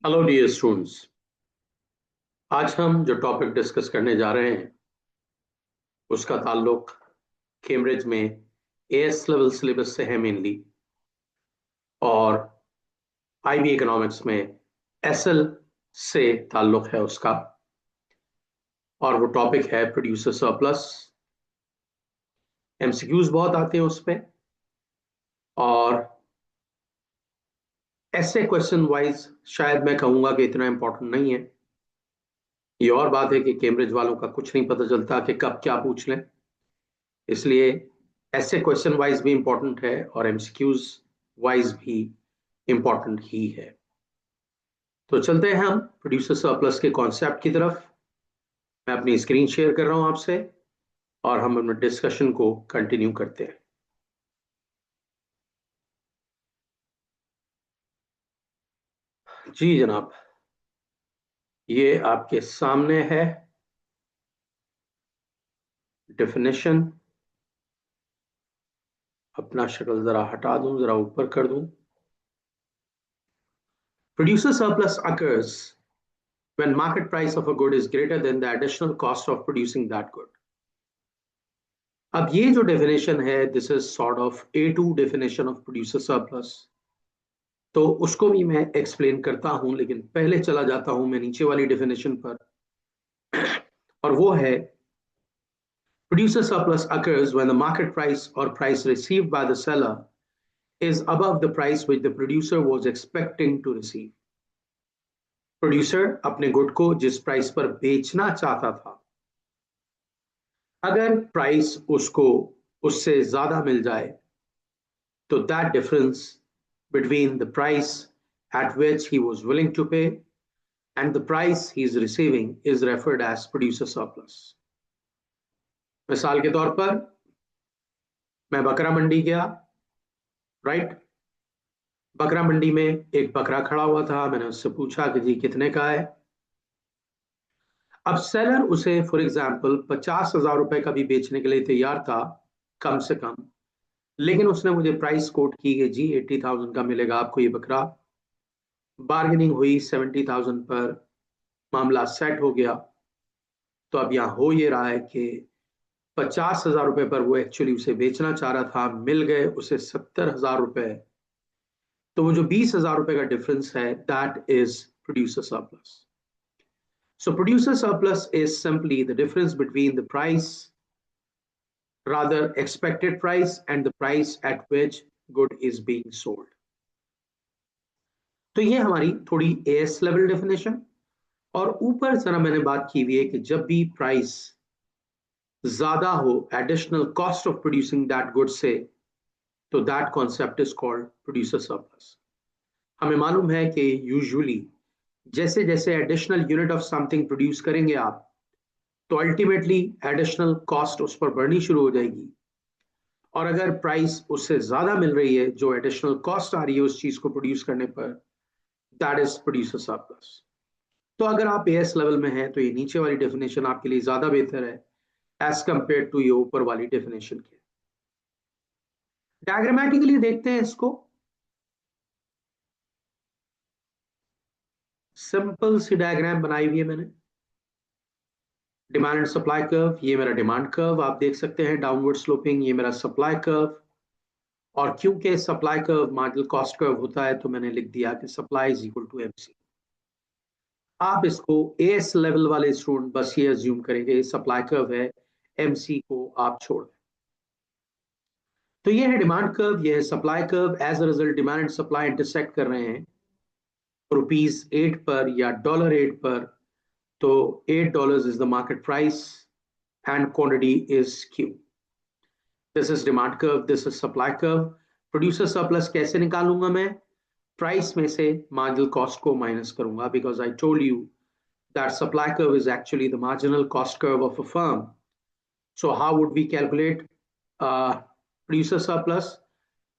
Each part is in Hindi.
Hello dear students. आज हम जो टॉपिक डिस्कस करने जा रहे हैं उसका ताल्लुक कैम्ब्रिज में एएस लेवल सिलेबस से है मेनली, और आईबी इकोनॉमिक्स में एसएल से ताल्लुक है उसका। और वो टॉपिक है प्रोड्यूसर सरप्लस। एमसीक्यूज बहुत आते हैं उस पे, और ऐसे क्वेश्चन वाइज शायद मैं कहूंगा कि इतना इंपॉर्टेंट नहीं है। ये और बात है कि कैम्ब्रिज वालों का कुछ नहीं पता चलता कि कब क्या पूछ लें, इसलिए ऐसे क्वेश्चन वाइज भी इंपॉर्टेंट है और एमसीक्यूज वाइज भी इंपॉर्टेंट ही है। तो चलते हैं हम प्रोड्यूसर सरप्लस के कॉन्सेप्ट की तरफ। मैं अपनी स्क्रीन शेयर कर रहा हूं आपसे, और हम अपने डिस्कशन को कंटिन्यू करते हैं। जी जनाब, ये आपके सामने है डेफिनेशन। अपना शक्ल जरा हटा दूं, जरा ऊपर कर दूं। Producer surplus occurs when market price of a good is greater than the additional cost of producing that good. अब ये जो डेफिनेशन है, this is sort of A2 definition of producer surplus. तो उसको भी मैं एक्सप्लेन करता हूं, लेकिन पहले चला जाता हूं मैं नीचे वाली डेफिनेशन पर, और वो है producer surplus occurs when the market price or price received by the seller is above the price which the producer was expecting to receive. Producer अपने गुड को जिस प्राइस पर बेचना चाहता था, अगर प्राइस उसको उससे ज्यादा मिल जाए, तो that difference between the price at which he was willing to pay and the price he is receiving is referred as producer surplus. मिसाल के तौर पर, मैं बकरा मंडी गया, राइट। बकरा मंडी में एक बकरा खड़ा हुआ था, मैंने उससे पूछा कि जी कितने का है। अब सेलर उसे फॉर एग्जाम्पल 50,000 रुपए का भी बेचने के लिए तैयार था, कम से कम, लेकिन उसने मुझे प्राइस कोट की कि जी 80,000 का मिलेगा आपको ये बकरा। बार्गेनिंग हुई 70,000 पर, मामला सेट हो गया। तो अब यहाँ हो ये रहा है कि 50,000 रुपए पर वो एक्चुअली उसे बेचना चाह रहा था, मिल गए उसे 70,000 रुपए। तो वो जो 20,000 रुपए का डिफरेंस है, that is producer surplus. So producer surplus is simply the difference between the price, rather expected price, and the price at which good is being sold. तो ये हमारी थोड़ी एएस लेवल डेफिनेशन। और ऊपर जरा मैंने बात की हुई है कि जब भी प्राइस ज्यादा हो additional cost of producing that good से, तो that concept is called producer surplus. हमें मालूम है कि यूजुअली जैसे जैसे additional unit of something produce करेंगे आप, तो अल्टीमेटली एडिशनल कॉस्ट उस पर बढ़नी शुरू हो जाएगी। और अगर प्राइस उससे ज्यादा मिल रही है, जो एडिशनल कॉस्ट आ रही है उस चीज को प्रोड्यूस करने पर, दैट इज प्रोड्यूसर सरप्लस। तो अगर आप एएस लेवल में हैं, तो ये नीचे वाली डेफिनेशन आपके लिए ज्यादा बेहतर है एज कंपेयर टू ये ऊपर वाली डेफिनेशन के। डायग्रामेटिकली देखते हैं इसको। सिंपल सी डायग्राम बनाई हुई है मैंने। डिमांड एंड सप्लाई कर्व, ये मेरा डिमांड कर्व आप देख सकते हैं, डाउनवर्ड स्लोपिंग। ये मेरा सप्लाई कर्व, और क्योंकि supply curve marginal cost curve होता है, तो मैंने लिख दिया कि supply is equal to MC. आप इसको एएस लेवल वाले स्टूडेंट बस ये अज्यूम करेंगे सप्लाई कर्व है, एमसी को आप छोड़ दें। तो ये है डिमांड कर्व, ये है supply curve. As a result demand and supply intersect कर रहे हैं ₹8 पर या $8 पर। तो $8 is the market price and quantity is Q. This is demand curve, this is supply curve. Producer surplus कैसे निकालूंगा मैं? प्राइस में से मार्जिनल कॉस्ट को माइनस करूंगा, because I told you that supply curve is actually the marginal cost curve of a firm. So how would we calculate producer surplus?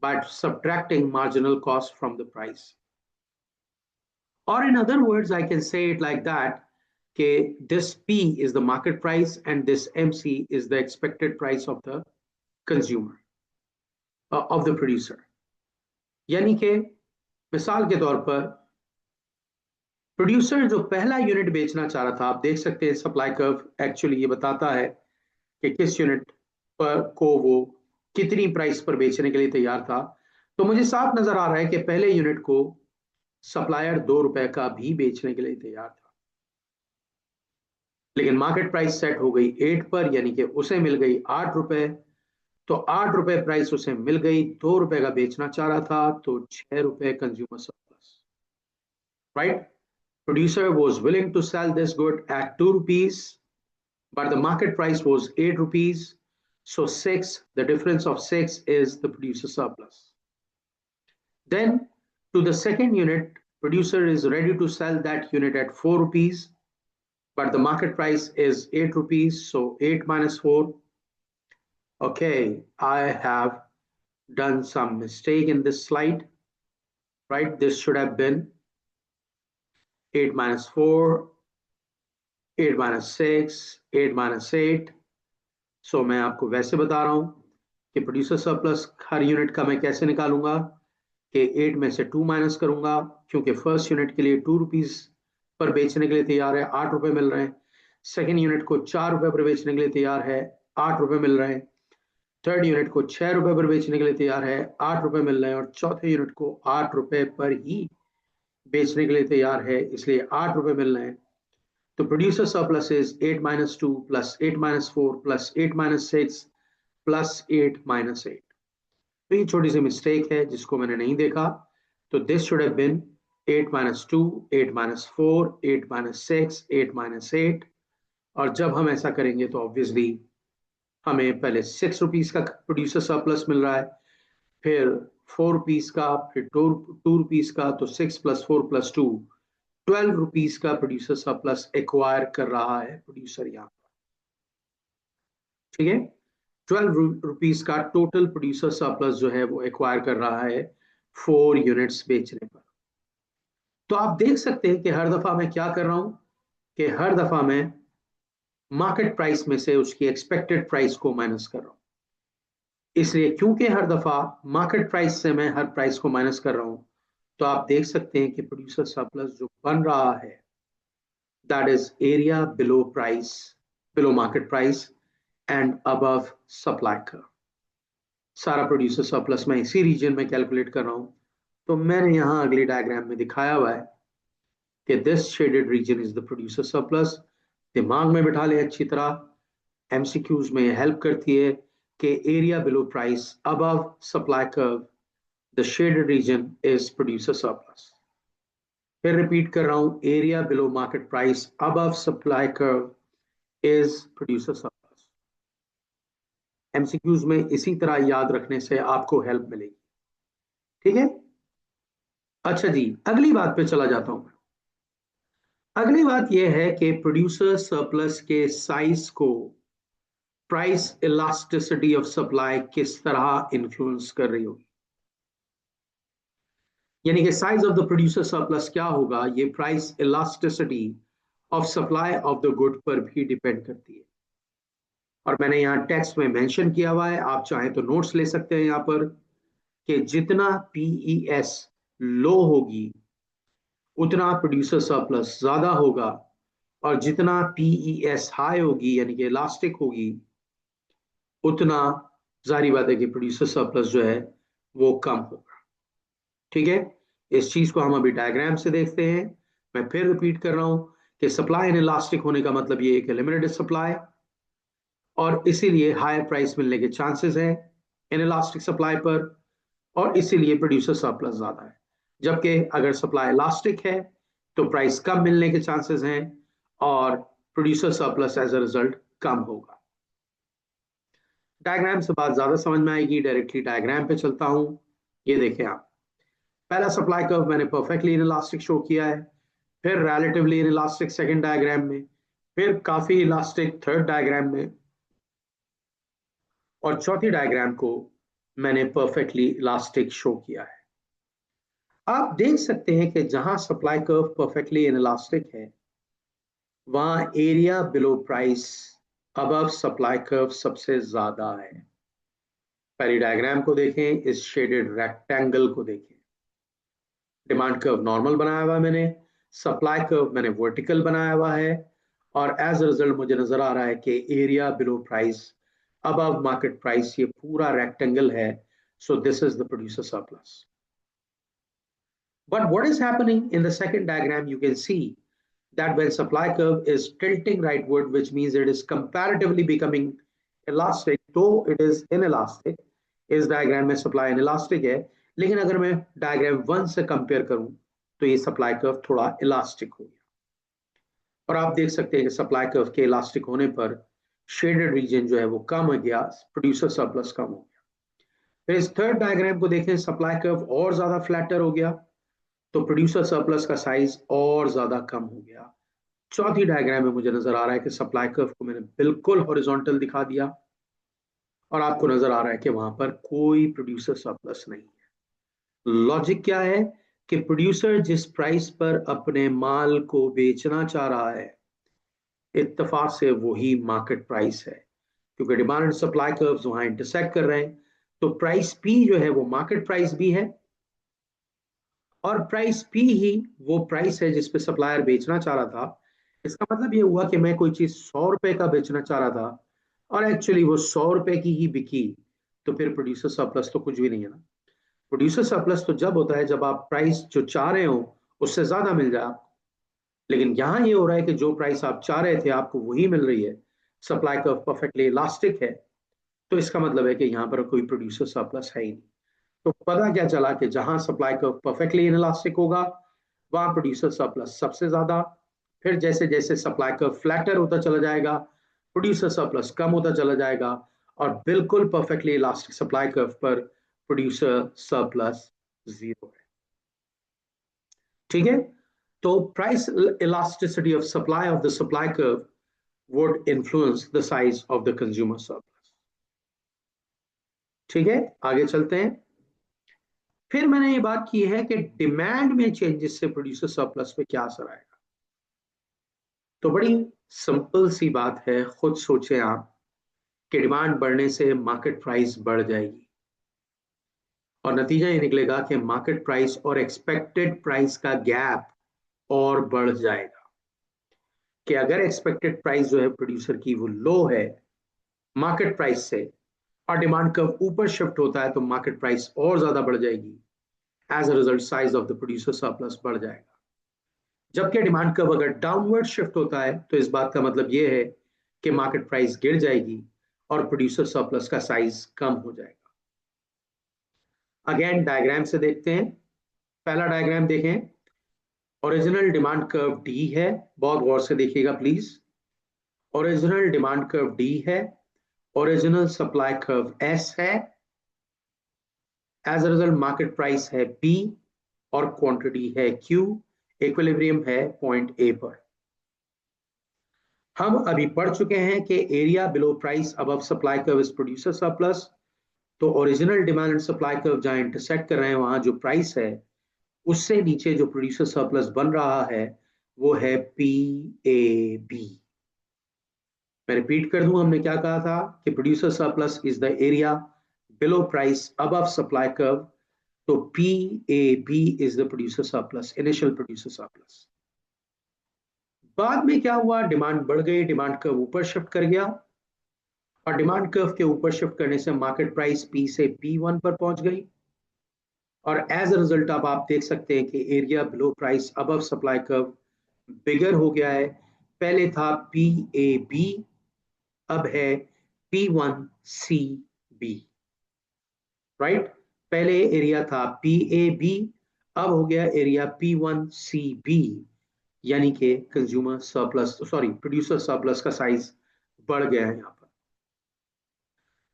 By subtracting marginal cost from the price. Or in other words, I can say it like that, okay, this P is the market price and this MC is the expected price of the consumer, of the producer. यानी कि मिसाल के तौर पर प्रोड्यूसर जो पहला यूनिट बेचना चाह रहा था, आप देख सकते हैं सप्लाई कर्व एक्चुअली ये बताता है कि किस यूनिट पर को वो कितनी प्राइस पर बेचने के लिए तैयार था। तो मुझे साफ नजर आ रहा है कि पहले यूनिट को सप्लायर 2 रुपए का भी बेचने के लिए तैयार था, लेकिन मार्केट प्राइस सेट हो गई 8 पर, यानी कि उसे मिल गई 8 रुपए। तो 8 रुपए प्राइस उसे मिल गई, 2 रुपए का बेचना चाह रहा था, तो 6 रुपए consumer surplus, right. Producer was willing to sell this good at 2 rupees, but the market price was 8 rupees. So 6, the difference of 6 is the producer surplus. Then to the second unit, producer is ready to sell that unit at 4 rupees, but the market price is 8 rupees. So 8 minus 4. Okay, I have done some mistake in this slide, right? This should have been 8 minus 4, 8 minus 6, 8 minus 8. सो मैं आपको वैसे बता रहा हूं कि प्रोड्यूसर सरप्लस हर यूनिट का मैं कैसे निकालूंगा कि 8 में से 2 माइनस करूंगा, क्योंकि फर्स्ट यूनिट के लिए 2 रुपीज पर बेचने के लिए तैयार है, 8 रुपए मिल रहे हैं। सेकेंड यूनिट को 4 रुपए पर बेचने के लिए तैयार है, 8 रुपए मिल रहे हैं। थर्ड यूनिट को 6 रुपए पर बेचने के लिए तैयार है, 8 रुपए मिल रहे हैं। और चौथे यूनिट को 8 रुपए पर ही बेचने के लिए तैयार है, इसलिए 8 रुपए मिल रहे हैं। तो producer surplus is 8 minus 2 plus 8 minus 4 plus 8 minus 6 plus 8 minus 8. तो ये छोटी सी मिस्टेक है जिसको मैंने नहीं देखा। तो this should have been 8 minus 2, 8 minus 4, 8 minus 6, 8 minus 8। और जब हम ऐसा करेंगे तो ऑब्वियसली हमें पहले 6 रुपीज का प्रोड्यूसर सरप्लस मिल रहा है, फिर 4 रुपीज का, फिर 2 रुपीज का। तो 6 plus 4 plus 2, 12 रुपीज का प्रोड्यूसर सरप्लस एक्वायर कर रहा है प्रोड्यूसर यहाँ पर, ठीक है। 12 रुपीज का टोटल प्रोड्यूसर सरप्लस जो है वो एक्वायर कर रहा है 4 यूनिट्स बेचने पर। तो आप देख सकते हैं कि हर दफा मैं क्या कर रहा हूं कि हर दफा मैं मार्केट प्राइस में से उसकी एक्सपेक्टेड प्राइस को माइनस कर रहा हूं। इसलिए क्योंकि हर दफा मार्केट प्राइस से मैं हर प्राइस को माइनस कर रहा हूं, तो आप देख सकते हैं कि प्रोड्यूसर सरप्लस जो बन रहा है that is area below price, below market price and above supply curve. सारा प्रोड्यूसर सरप्लस मैं इसी रीजन में कैलकुलेट कर रहा हूं। तो मैंने यहां अगले डायग्राम में दिखाया हुआ है कि this shaded region is the producer surplus. दिमाग में बिठा ले अच्छी तरह, एमसीक्यूज में हेल्प करती है कि area below price above supply curve, the shaded region is producer surplus. फिर रिपीट कर रहा हूं, area below market price above supply curve is producer surplus. MCQs में इसी तरह याद रखने से आपको हेल्प मिलेगी, ठीक है। अच्छा जी, अगली बात पे चला जाता हूं। अगली बात यह है कि प्रोड्यूसर सरप्लस के साइज को प्राइस इलास्टिसिटी ऑफ सप्लाई किस तरह इन्फ्लुएंस कर रही होगी, यानी कि size of the producer surplus क्या होगा, ये price elasticity of supply of the good पर भी डिपेंड करती है। और मैंने यहाँ टेक्स्ट में मेंशन किया हुआ है, आप चाहें तो नोट्स ले सकते हैं यहाँ पर, कि जितना पीईएस लो होगी उतना प्रोड्यूसर सरप्लस ज्यादा होगा, और जितना पीईएस हाई होगी यानी कि इलास्टिक होगी, उतना जाहिर बात है कि प्रोड्यूसर सरप्लस जो है वो कम होगा, ठीक है। इस चीज को हम अभी डायग्राम से देखते हैं। मैं फिर रिपीट कर रहा हूं कि सप्लाई इन इलास्टिक होने का मतलब ये है कि लिमिटेड सप्लाई, और इसीलिए हायर प्राइस मिलने के चांसेस हैं इन इलास्टिक सप्लाई पर, और इसीलिए प्रोड्यूसर सरप्लस ज्यादा है। जबकि अगर सप्लाई इलास्टिक है तो प्राइस कम मिलने के चांसेस हैं और producer surplus as a result कम होगा। डायग्राम से बात ज्यादा समझ में आएगी, डायरेक्टली डायग्राम पे चलता हूं। ये देखें आप, पहला सप्लाई कर्व मैंने परफेक्टली इलास्टिक शो किया है, फिर रिलेटिवली इलास्टिक सेकंड डायग्राम में, फिर काफी इलास्टिक थर्ड डायग्राम में, और चौथी डायग्राम को मैंने परफेक्टली इलास्टिक शो किया है। आप देख सकते हैं कि जहां सप्लाई कर्व परफेक्टली इलास्टिक है वहां area below price above supply curve सबसे ज्यादा है। पहली डायग्राम को देखें, इस शेडेड रेक्टेंगल को देखें, डिमांड कर्व नॉर्मल बनाया हुआ मैंने, सप्लाई कर्व मैंने वर्टिकल बनाया हुआ है और एज अ रिजल्ट मुझे नजर आ रहा है कि area below price above market price ये पूरा रेक्टेंगल है. So this is the producer surplus. But what is happening in the second diagram, you can see that when supply curve is tilting rightward, which means it is comparatively becoming elastic, though it is inelastic. इस डायग्राम में सप्लाई इनइलास्टिक है, लेकिन अगर मैं डायग्राम 1 से कंपेयर करूं तो ये सप्लाई कर्व थोड़ा इलास्टिक हो गया. और आप देख सकते हैं कि सप्लाई कर्व के इलास्टिक होने पर शेडेड रीजन जो है वो कम हो गया, प्रोड्यूसर सरप्लस कम हो गया. फिर इस थर्ड डायग्राम को देखें, सप्लाई कर्व और ज्यादा फ्लैटर हो गया तो प्रोड्यूसर सरप्लस का साइज और ज्यादा कम हो गया. चौथी डायग्राम में मुझे नजर आ रहा है कि सप्लाई कर्व को मैंने बिल्कुल हॉरिजॉन्टल दिखा दिया और आपको नजर आ रहा है कि वहां पर कोई प्रोड्यूसर सरप्लस नहीं है. लॉजिक क्या है कि प्रोड्यूसर जिस प्राइस पर अपने माल को बेचना चाह रहा है, इत्तेफाक से वही मार्केट प्राइस है, क्योंकि डिमांड एंड सप्लाई कर्व्स वहां इंटरसेक्ट कर रहे हैं. तो प्राइस पी जो है वो मार्केट प्राइस भी है और प्राइस पी ही वो प्राइस है जिस पे सप्लायर बेचना चाह रहा था. इसका मतलब ये हुआ कि मैं कोई चीज 100 रुपए का बेचना चाह रहा था और एक्चुअली वो 100 रुपए की ही बिकी, तो फिर प्रोड्यूसर सरप्लस तो कुछ भी नहीं है ना. प्रोड्यूसर सरप्लस तो जब होता है जब आप प्राइस जो चाह रहे हो उससे ज्यादा मिल जाए आपको. लेकिन यहां ये हो रहा है कि जो प्राइस आप चाह रहे थे आपको वही मिल रही है. सप्लाई कर्व परफेक्टली इलास्टिक है, तो इसका मतलब है कि यहाँ पर कोई प्रोड्यूसर सरप्लस है ही नहीं. तो पता क्या चला कि जहां सप्लाई कर्व परफेक्टली इनइलास्टिक होगा वहां प्रोड्यूसर सरप्लस सबसे ज्यादा. फिर जैसे जैसे सप्लाई कर्व फ्लैटर होता चला जाएगा प्रोड्यूसर सरप्लस कम होता चला जाएगा और बिल्कुल परफेक्टली इलास्टिक सप्लाई कर्व पर प्रोड्यूसर सरप्लस जीरो है. ठीक है. तो price elasticity of the supply curve would influence the size of the consumer surplus. ठीक है, आगे चलते हैं. फिर मैंने ये बात की है कि डिमांड में चेंजेस से प्रोड्यूसर सरप्लस पे क्या असर आएगा. तो बड़ी सिंपल सी बात है, खुद सोचें आप कि डिमांड बढ़ने से मार्केट प्राइस बढ़ जाएगी और नतीजा ये निकलेगा कि मार्केट प्राइस और एक्सपेक्टेड प्राइस का गैप और बढ़ जाएगा. कि अगर एक्सपेक्टेड प्राइस जो है प्रोड्यूसर की वो लो है मार्केट प्राइस से और डिमांड कर्व ऊपर शिफ्ट होता है तो मार्केट प्राइस और ज्यादा बढ़ जाएगी. As a result size of the producer surplus बढ़ जाएगा. जबकि डिमांड कर्व अगर डाउनवर्ड शिफ्ट होता है तो इस बात का मतलब यह है कि मार्केट प्राइस गिर जाएगी और प्रोड्यूसर सरप्लस का साइज कम हो जाएगा. अगेन डायग्राम से देखते हैं. पहला डायग्राम देखें. ओरिजिनल डिमांड कर्व डी है, बहुत गौर से देखिएगा please. Original demand curve D है, ओरिजिनल सप्लाई कर्व एस है, as a result market price है पी और क्वांटिटी है क्यू. इक्विलिब्रियम है पॉइंट ए पर. हम अभी पढ़ चुके हैं कि area below price above supply curve is producer surplus. तो original demand and supply curve जहां इंटरसेक्ट कर रहे हैं वहां जो प्राइस है उससे नीचे जो प्रोड्यूसर सरप्लस बन रहा है वो है पी ए बी. मैं रिपीट कर दूं, हमने क्या कहा था कि producer surplus is the area below price above supply curve. तो P A B is the producer surplus, initial producer surplus. बाद में क्या हुआ, डिमांड बढ़ गई, डिमांड कर्व ऊपर शिफ्ट कर गया और डिमांड कर्व के ऊपर शिफ्ट करने से मार्केट प्राइस पी से P1 पर पहुंच गई और एज अ रिजल्ट अब आप देख सकते हैं कि area below price above supply curve bigger हो गया है. पहले था पी ए बी, अब है P1 सी बी. राइट, पहले एरिया था पी ए बी, अब हो गया एरिया P1 सी बी, यानी कि consumer surplus sorry producer surplus का साइज बढ़ गया है यहाँ पर.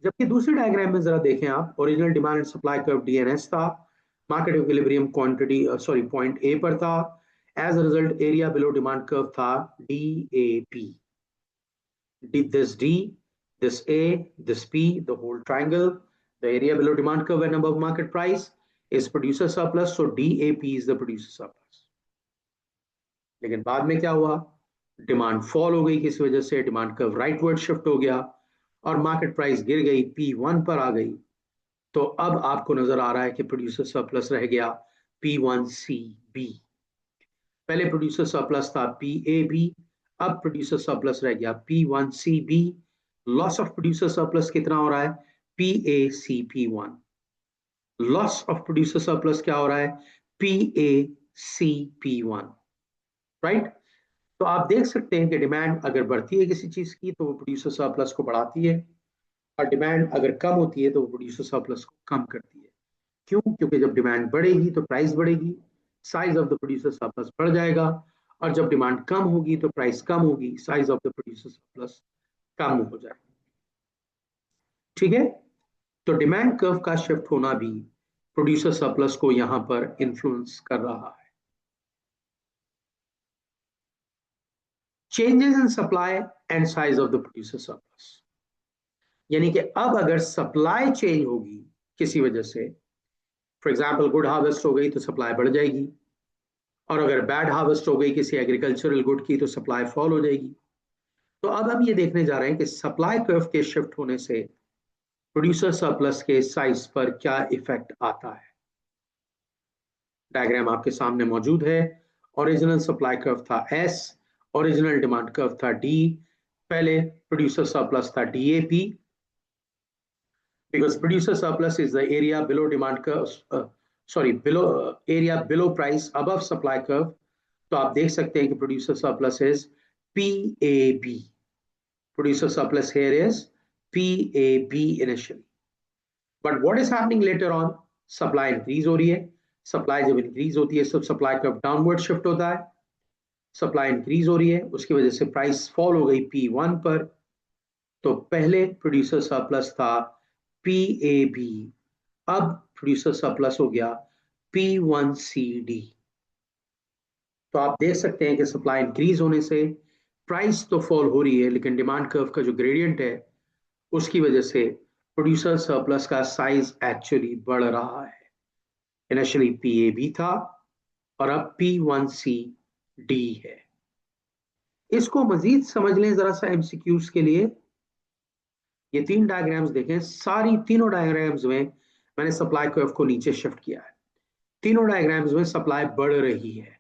जबकि दूसरे डायग्राम में जरा देखें आप, original demand and supply curve D and S था, market equilibrium quantity sorry point A पर था. As a result area below demand curve था D A P. This D, this A, this P, the whole triangle, the area below demand curve and above market price is producer surplus. So DAP is the producer surplus. लेकिन बाद में क्या हुआ, डिमांड फॉल हो गई, किस वजह से, डिमांड कर्व राइटवर्ड शिफ्ट हो गया और मार्केट प्राइस गिर गई, P1 पर आ गई. तो अब आपको नजर आ रहा है कि प्रोड्यूसर सरप्लस रह गया P1CB. पहले प्रोड्यूसर सरप्लस था PAB, अब प्रोड्यूसर सरप्लस रह गया P1CB। Loss of producer surplus कितना हो रहा है? PACP1। Loss of producer surplus क्या हो रहा है? PACP1। राइट। तो आप देख सकते हैं कि डिमांड अगर बढ़ती है किसी चीज की तो वो प्रोड्यूसर सरप्लस को बढ़ाती है, और डिमांड अगर कम होती है तो वो प्रोड्यूसर सरप्लस को कम करती है। क्यों? क्योंकि जब डिमांड बढ़ेगी तो प्राइस बढ़ेगी, size of the producer surplus बढ़ जाएगा, और जब डिमांड कम होगी तो प्राइस कम होगी, size of the producer surplus कम हो जाएगा। ठीक है। तो डिमांड कर्व का शिफ्ट होना भी प्रोड्यूसर सरप्लस को यहां पर इन्फ्लुएंस कर रहा है। Changes in supply and size of the producer surplus, यानी कि अब अगर सप्लाई चेंज होगी किसी वजह से, फॉर एग्जाम्पल गुड हार्वेस्ट हो गई तो सप्लाई बढ़ जाएगी, और अगर बैड हार्वेस्ट हो गई किसी एग्रीकल्चरल गुड की तो सप्लाई फॉल हो जाएगी। तो अब हम ये देखने जा रहे हैं कि सप्लाई कर्व के शिफ्ट होने से प्रोड्यूसर सरप्लस के साइज पर क्या इफेक्ट आता है। डायग्राम आपके सामने मौजूद है। ओरिजिनल सप्लाई कर्व था S, ओरिजिनल डिमांड कर्व था D। पहले प्रोड्यूसर सरप्लस था DAP, because producer surplus is the area below demand curve, below area below price above supply curve। तो आप देख सकते हैं कि producer surplus is PAB। Producer surplus here is PAB initially, but what is happening later on? Supply increase हो रही है। सप्लाई जब इंक्रीज होती है तो सप्लाई कर्व डाउनवर्ड शिफ्ट होता है। सप्लाई इंक्रीज हो रही है, उसकी वजह से प्राइस फॉल हो गई P1 पर। तो पहले प्रोड्यूसर सरप्लस था PAB, अब प्रोड्यूसर सरप्लस हो गया P1CD। तो आप देख सकते हैं कि सप्लाई इंक्रीज होने से प्राइस तो फॉल हो रही है, लेकिन डिमांड कर्व का जो ग्रेडियंट है उसकी वजह से प्रोड्यूसर सरप्लस का साइज एक्चुअली बढ़ रहा है। इनिशियली PAB था और अब P1CD है। इसको मजीद समझ लें जरा सा MCQs के लिए। ये तीन डायग्राम्स देखें, सारी तीनों डायग्राम्स में मैंने सप्लाई कर्व को नीचे शिफ्ट किया है। तीनों डायग्राम्स में सप्लाई बढ़ रही है,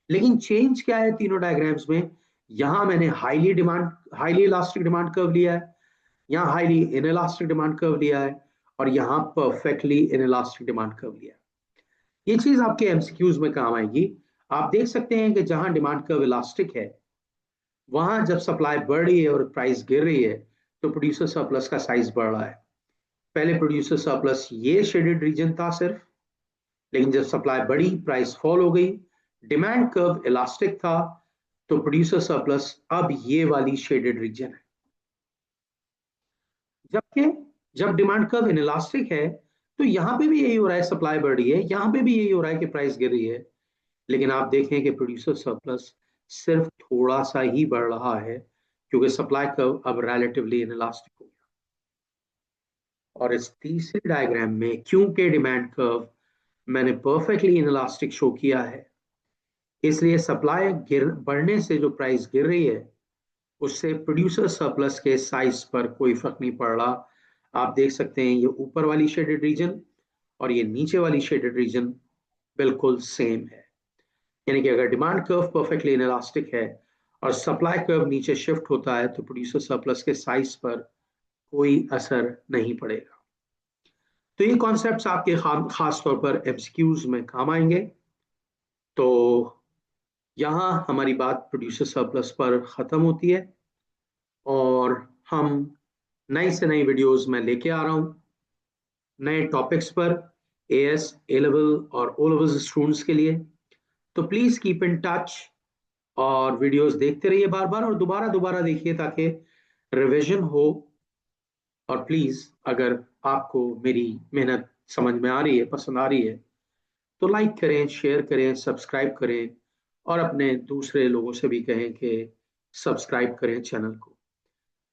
लेकिन चेंज क्या है तीनों डायग्राम्स में? यहां मैंने हाईली इलास्टिक डिमांड कर्व लिया है, यहाँ हाईली इनइलास्टिक डिमांड कर्व लिया है, और यहाँ परफेक्टली इनइलास्टिक डिमांड कर्व लिया है। ये चीज आपके एमसीक्यूज में काम आएगी। आप देख सकते हैं कि जहां डिमांड कर्व इलास्टिक है वहां जब सप्लाई बढ़ रही है और प्राइस गिर रही है तो प्रोड्यूसर सरप्लस का साइज बढ़ रहा है। पहले प्रोड्यूसर सरप्लस ये शेडेड रीजन था सिर्फ, लेकिन जब सप्लाई बढ़ी प्राइस फॉल हो गई, डिमांड कर्व इलास्टिक था, तो प्रोड्यूसर सरप्लस अब ये वाली शेडेड रीजन है। जबकि जब डिमांड कर्व इनइलास्टिक है तो यहां पे भी यही हो रहा है, सप्लाई बढ़ रही है, यहां पे भी यही हो रहा है कि प्राइस गिर रही है, लेकिन आप देखें कि प्रोड्यूसर सरप्लस सिर्फ थोड़ा सा ही बढ़ रहा है, क्योंकि सप्लाई कर्व अब रिलेटिवली इनइलास्टिक हो गया। और इस तीसरे डायग्राम में क्योंकि डिमांड कर्व मैंने परफेक्टली इनइलास्टिक शो किया है, इसलिए सप्लाई गिर बढ़ने से जो प्राइस गिर रही है उससे प्रोड्यूसर सरप्लस के साइज पर कोई फर्क नहीं पड़ रहा। आप देख सकते हैं ये ऊपर वाली शेडेड रीजन और ये नीचे वाली शेडेड रीजन बिल्कुल सेम है। यानी कि अगर डिमांड कर्व परफेक्टली इनइलास्टिक है और सप्लाई कर्व नीचे शिफ्ट होता है तो प्रोड्यूसर सरप्लस के साइज पर कोई असर नहीं पड़ेगा। तो ये कॉन्सेप्ट्स आपके खास तौर पर एमसीक्यूज में काम आएंगे। तो यहाँ हमारी बात प्रोड्यूसर सरप्लस पर खत्म होती है, और हम नई से नई वीडियोस में लेके आ रहा हूँ नए टॉपिक्स पर, एएस, ए लेवल और ओ लेवल स्टूडेंट्स के लिए। तो प्लीज कीप इन टच और वीडियोस देखते रहिए बार बार, और दोबारा दोबारा देखिए ताकि रिवीजन हो। और प्लीज अगर आपको मेरी मेहनत समझ में आ रही है, पसंद आ रही है, तो लाइक करें, शेयर करें, सब्सक्राइब करें, और अपने दूसरे लोगों से भी कहें कि सब्सक्राइब करें चैनल को।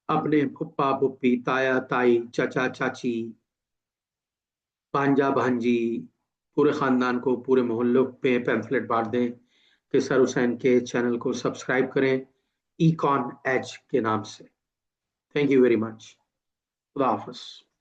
अपने फुप्पा फुप्पी, ताया ताई, चाचा चाची, भांजा भांजी, पूरे खानदान को, पूरे मोहल्लों पे पैम्फलेट बांट दें कि सर हुसैन के चैनल को सब्सक्राइब करें इकॉन एज के नाम से। Thank you very much. खुदा हाफिज।